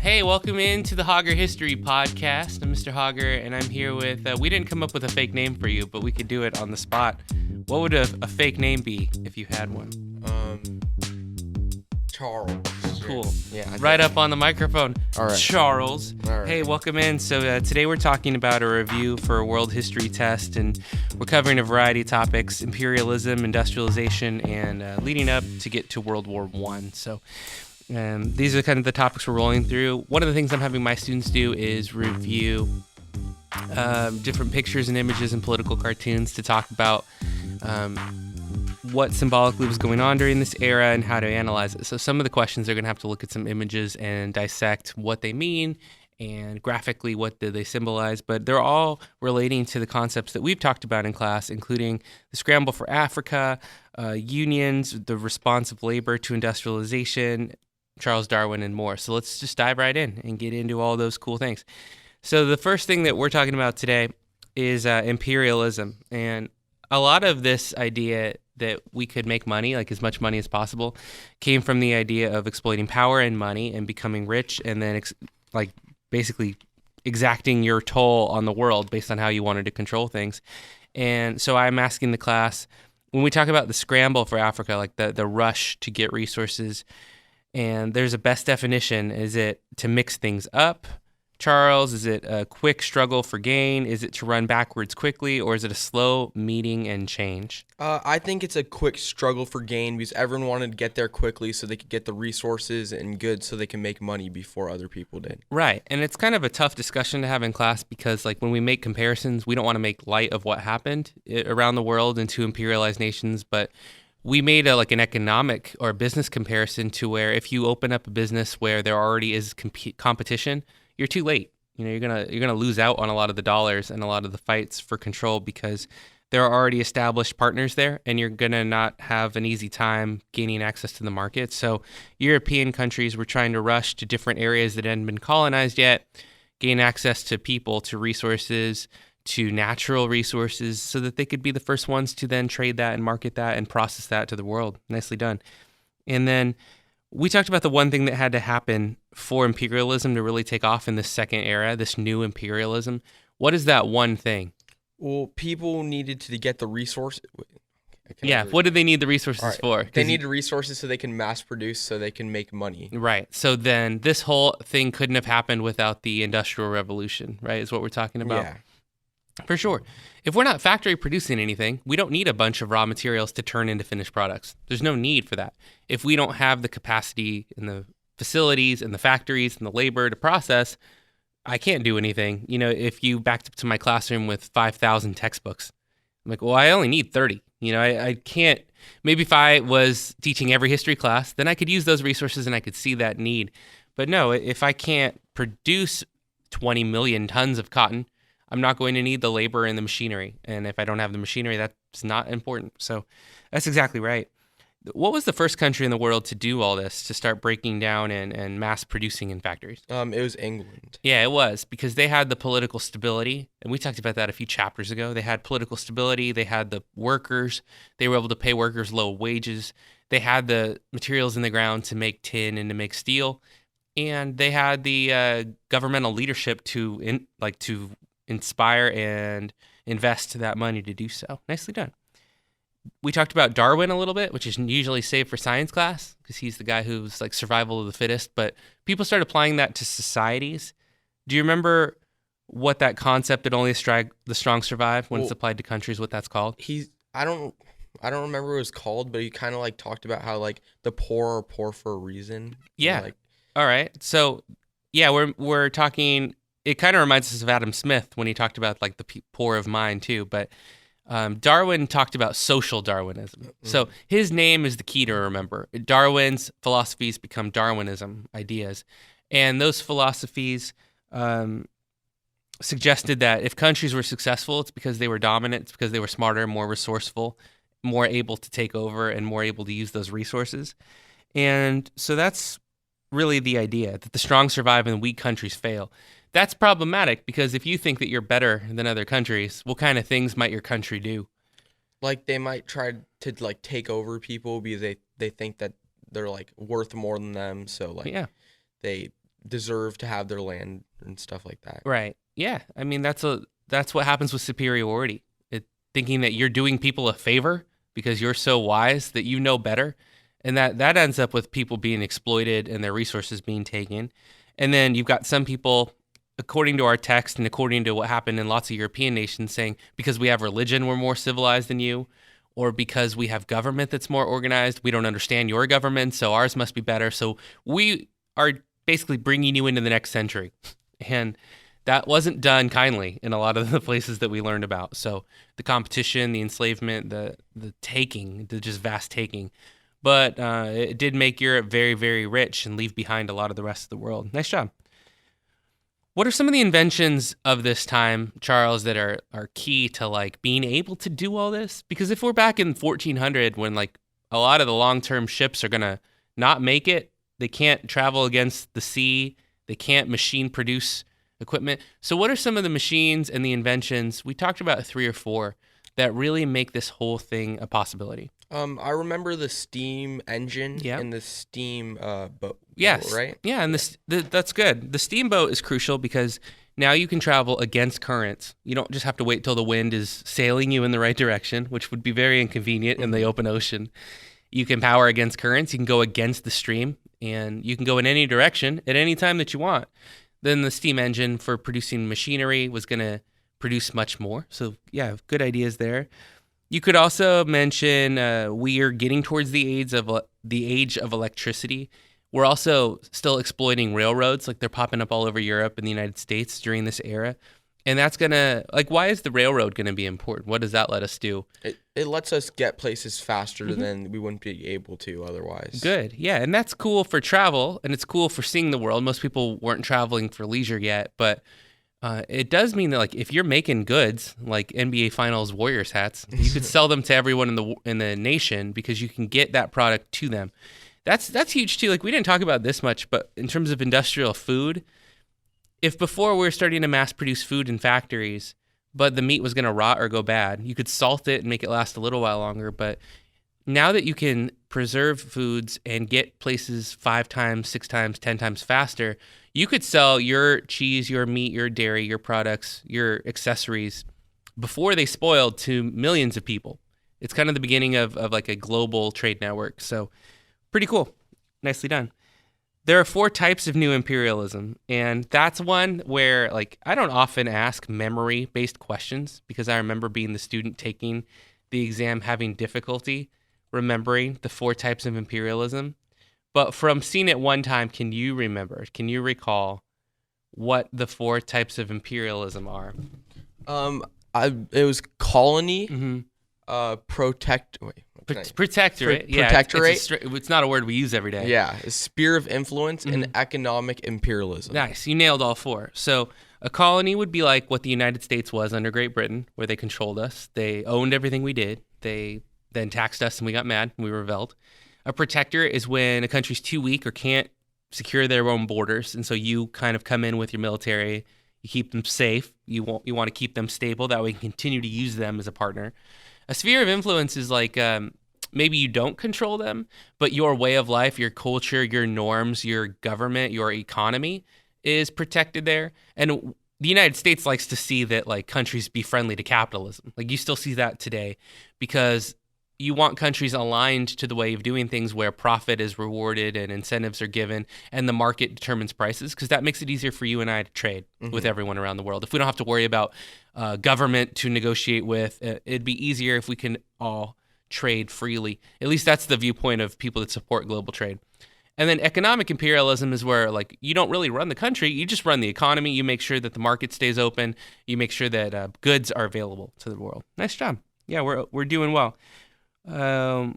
Hey, welcome into the Hauger History Podcast. I'm Mr. Hauger, and I'm here with, we didn't come up with a fake name for you, but we could do it on the spot. What would a fake name be if you had one? Charles. Cool. Yeah. Right up on the microphone. All right. Charles. All right. Hey, welcome in. So today we're talking about a review for a world history test, and we're covering a variety of topics: imperialism, industrialization, and leading up to get to World War I. So these are kind of the topics we're rolling through. One of the things I'm having my students do is review different pictures and images and political cartoons to talk about what symbolically was going on during this era and how to analyze it. So some of the questions they're going to have to look at some images and dissect what they mean and graphically what do they symbolize, but they're all relating to the concepts that we've talked about in class, including the Scramble for Africa, unions, the response of labor to industrialization, Charles Darwin, and more. So let's just dive right in and get into all those cool things. So the first thing that we're talking about today is imperialism. And a lot of this idea that we could make money, like as much money as possible, came from the idea of exploiting power and money and becoming rich, and then basically exacting your toll on the world based on how you wanted to control things. And so I'm asking the class, when we talk about the scramble for Africa, like the rush to get resources, and there's a best definition, is it to mix things up, Charles? Is it a quick struggle for gain? Is it to run backwards quickly? Or is it a slow meeting and change? I think it's a quick struggle for gain because everyone wanted to get there quickly so they could get the resources and goods so they can make money before other people did. Right. And it's kind of a tough discussion to have in class because when we make comparisons, we don't want to make light of what happened around the world and to imperialized nations, but we made an economic or business comparison to where if you open up a business where there already is competition, you're too late. You're gonna lose out on a lot of the dollars and a lot of the fights for control because there are already established partners there, and you're gonna not have an easy time gaining access to the market. So European countries were trying to rush to different areas that hadn't been colonized yet, gain access to people, to resources, to natural resources, so that they could be the first ones to then trade that and market that and process that to the world. Nicely done. And then we talked about the one thing that had to happen for imperialism to really take off in this second era, this new imperialism. What is that one thing? Well, people needed to get the resources. Yeah, what did they need the resources for? They needed resources so they can mass produce, so they can make money. Right. So then this whole thing couldn't have happened without the Industrial Revolution, right, is what we're talking about? Yeah. For sure. If we're not factory producing anything, we don't need a bunch of raw materials to turn into finished products. There's no need for that. If we don't have the capacity and the facilities and the factories and the labor to process, I can't do anything. If you backed up to my classroom with 5,000 textbooks, I'm like, well, I only need 30. I can't. Maybe if I was teaching every history class, then I could use those resources and I could see that need. But no, if I can't produce 20 million tons of cotton, I'm not going to need the labor and the machinery. And if I don't have the machinery, that's not important. So that's exactly right. What was the first country in the world to do all this, to start breaking down and mass producing in factories? It was England. Yeah, it was, because they had the political stability. And we talked about that a few chapters ago. They had political stability. They had the workers. They were able to pay workers low wages. They had the materials in the ground to make tin and to make steel. And they had the governmental leadership to inspire and invest that money to do so. Nicely done. We talked about Darwin a little bit, which is usually saved for science class because he's the guy who's survival of the fittest, but people started applying that to societies. Do you remember what that concept that only the strong survive when it's applied to countries, what that's called? I don't remember what it was called, but he kind of talked about how the poor are poor for a reason. Yeah. All right. So yeah, we're talking. It kind of reminds us of Adam Smith when he talked about the poor of mind too, but Darwin talked about social Darwinism. Mm-hmm. So his name is the key to remember. Darwin's philosophies become Darwinism ideas, and those philosophies suggested that if countries were successful, it's because they were dominant, it's because they were smarter, more resourceful, more able to take over, and more able to use those resources. And so that's really the idea, that the strong survive and the weak countries fail. That's problematic because if you think that you're better than other countries, what kind of things might your country do? They might try to take over people because they think that they're worth more than them. So yeah. they deserve to have their land and stuff like that. Right. Yeah. I mean, that's what happens with superiority. Thinking that you're doing people a favor because you're so wise that you know better. And that ends up with people being exploited and their resources being taken. And then you've got some people, according to our text and according to what happened in lots of European nations, saying because we have religion, we're more civilized than you, or because we have government that's more organized, we don't understand your government, so ours must be better. So we are basically bringing you into the next century. And that wasn't done kindly in a lot of the places that we learned about. So the competition, the enslavement, the taking, the just vast taking. But it did make Europe very, very rich and leave behind a lot of the rest of the world. Nice job. What are some of the inventions of this time, Charles, that are key to like being able to do all this? Because if we're back in 1400 when like a lot of the long-term ships are going to not make it, they can't travel against the sea, they can't machine produce equipment. So what are some of the machines and the inventions, we talked about 3 or 4, that really make this whole thing a possibility? I remember the steam engine Yeah. and the steam boat. Yes. Right? Yeah, and that's good. The steamboat is crucial because now you can travel against currents. You don't just have to wait till the wind is sailing you in the right direction, which would be very inconvenient in the open ocean. You can power against currents. You can go against the stream, and you can go in any direction at any time that you want. Then the steam engine for producing machinery was going to produce much more. So yeah, good ideas there. You could also mention we are getting towards the age of electricity. We're also still exploiting railroads, like they're popping up all over Europe and the United States during this era. And that's going to, like, why is the railroad going to be important? What does that let us do? It lets us get places faster than we wouldn't be able to otherwise. Good. Yeah. And that's cool for travel, and it's cool for seeing the world. Most people weren't traveling for leisure yet, but it does mean that, like, if you're making goods, like NBA Finals Warriors hats, you could sell them to everyone in the nation because you can get that product to them. That's huge too. Like, we didn't talk about this much, but in terms of industrial food, if before we were starting to mass produce food in factories, but the meat was going to rot or go bad, you could salt it and make it last a little while longer. But now that you can preserve foods and get places 5 times, 6 times, 10 times faster, you could sell your cheese, your meat, your dairy, your products, your accessories before they spoiled to millions of people. It's kind of the beginning of like a global trade network. So pretty cool. Nicely done. There are 4 types of new imperialism, and that's one where, like, I don't often ask memory-based questions because I remember being the student taking the exam having difficulty remembering the 4 types of imperialism. But from seeing it one time, can you recall what the 4 types of imperialism are? It was colony, Protectorate. Yeah, protectorate. It's not a word we use every day. Yeah, a sphere of influence and economic imperialism. Nice. You nailed all 4. So a colony would be like what the United States was under Great Britain, where they controlled us. They owned everything we did. They then taxed us and we got mad and we rebelled. A protectorate is when a country's too weak or can't secure their own borders. And so you kind of come in with your military. You keep them safe. You want to keep them stable. That way you can continue to use them as a partner. A sphere of influence is like maybe you don't control them, but your way of life, your culture, your norms, your government, your economy is protected there. And the United States likes to see that like countries be friendly to capitalism. Like you still see that today because you want countries aligned to the way of doing things where profit is rewarded and incentives are given and the market determines prices, because that makes it easier for you and I to trade with everyone around the world. If we don't have to worry about government to negotiate with, it'd be easier if we can all trade freely. At least that's the viewpoint of people that support global trade. And then economic imperialism is where like you don't really run the country, you just run the economy. You make sure that the market stays open. You make sure that goods are available to the world. Nice job. Yeah, we're doing well.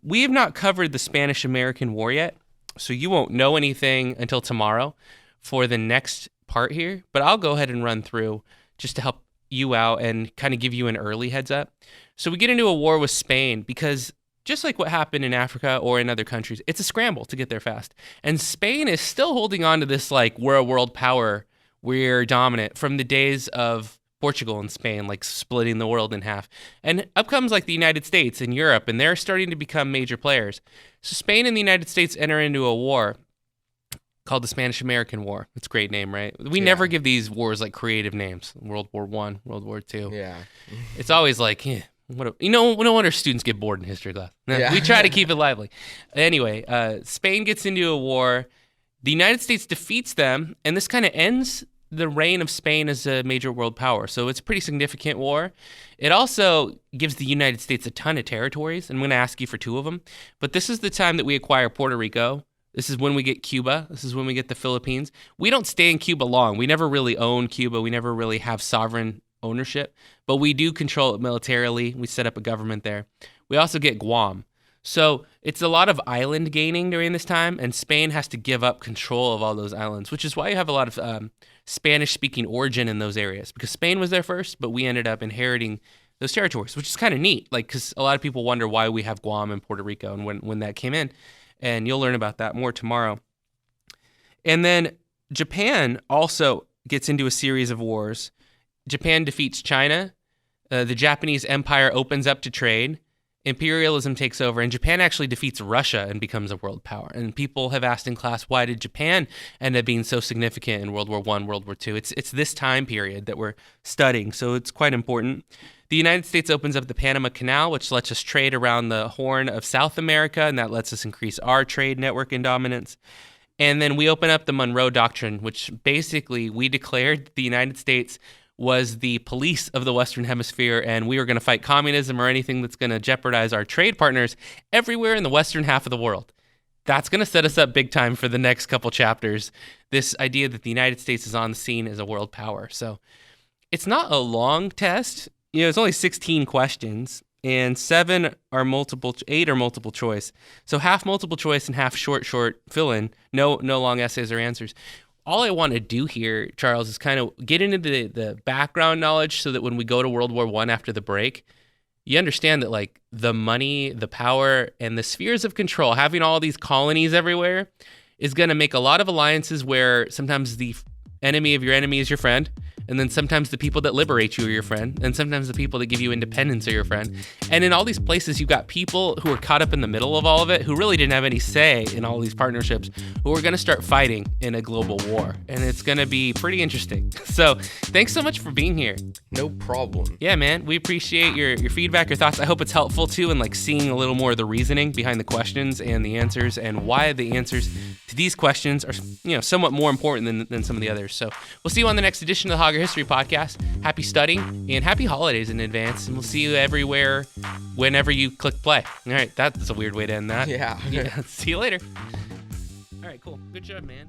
We have not covered the Spanish-American War yet, so you won't know anything until tomorrow for the next part here, but I'll go ahead and run through just to help you out and kind of give you an early heads up. So we get into a war with Spain because just like what happened in Africa or in other countries, it's a scramble to get there fast. And Spain is still holding on to this like we're a world power, we're dominant from the days of Portugal and Spain, like splitting the world in half. And up comes like the United States and Europe, and they're starting to become major players. So Spain and the United States enter into a war called the Spanish-American War. It's a great name, right? We never give these wars like creative names. World War I, World War II. Yeah. It's always like, no wonder students get bored in history class. Yeah. We try to keep it lively. Anyway, Spain gets into a war. The United States defeats them, and this kind of ends the reign of Spain as a major world power. So it's a pretty significant war. It also gives the United States a ton of territories. I'm going to ask you for 2 of them. But this is the time that we acquire Puerto Rico. This is when we get Cuba. This is when we get the Philippines. We don't stay in Cuba long. We never really own Cuba. We never really have sovereign ownership. But we do control it militarily. We set up a government there. We also get Guam. So it's a lot of island gaining during this time, and Spain has to give up control of all those islands, which is why you have a lot of Spanish-speaking origin in those areas, because Spain was there first, but we ended up inheriting those territories, which is kind of neat, like, because a lot of people wonder why we have Guam and Puerto Rico and when that came in, and you'll learn about that more tomorrow. And then Japan also gets into a series of wars. Japan defeats China. The Japanese Empire opens up to trade. Imperialism takes over, and Japan actually defeats Russia and becomes a world power. And people have asked in class, why did Japan end up being so significant in World War I, World War II? It's this time period that we're studying, so it's quite important. The United States opens up the Panama Canal, which lets us trade around the Horn of South America, and that lets us increase our trade network and dominance. And then we open up the Monroe Doctrine, which basically we declared the United States was the police of the Western Hemisphere, and we were going to fight communism or anything that's going to jeopardize our trade partners everywhere in the western half of the world. That's going to set us up big time for the next couple chapters, this idea that the United States is on the scene as a world power. So it's not a long test. It's only 16 questions, and 8 are multiple choice. So half multiple choice and half short fill-in, no long essays or answers. All I want to do here, Charles, is kind of get into the background knowledge so that when we go to World War I after the break, you understand that like the money, the power, and the spheres of control, having all these colonies everywhere is going to make a lot of alliances where sometimes the enemy of your enemy is your friend, and then sometimes the people that liberate you are your friend, and sometimes the people that give you independence are your friend. And in all these places, you've got people who are caught up in the middle of all of it, who really didn't have any say in all these partnerships, who are going to start fighting in a global war. And it's going to be pretty interesting. So thanks so much for being here. No problem. Yeah, man. We appreciate your feedback, your thoughts. I hope it's helpful too, and like seeing a little more of the reasoning behind the questions and the answers, and why the answers to these questions are, somewhat more important than some of the others. So we'll see you on the next edition of the Hauger History Podcast. Happy studying and happy holidays in advance. And we'll see you everywhere whenever you click play. All right. That's a weird way to end that. Yeah. See you later. All right, cool. Good job, man.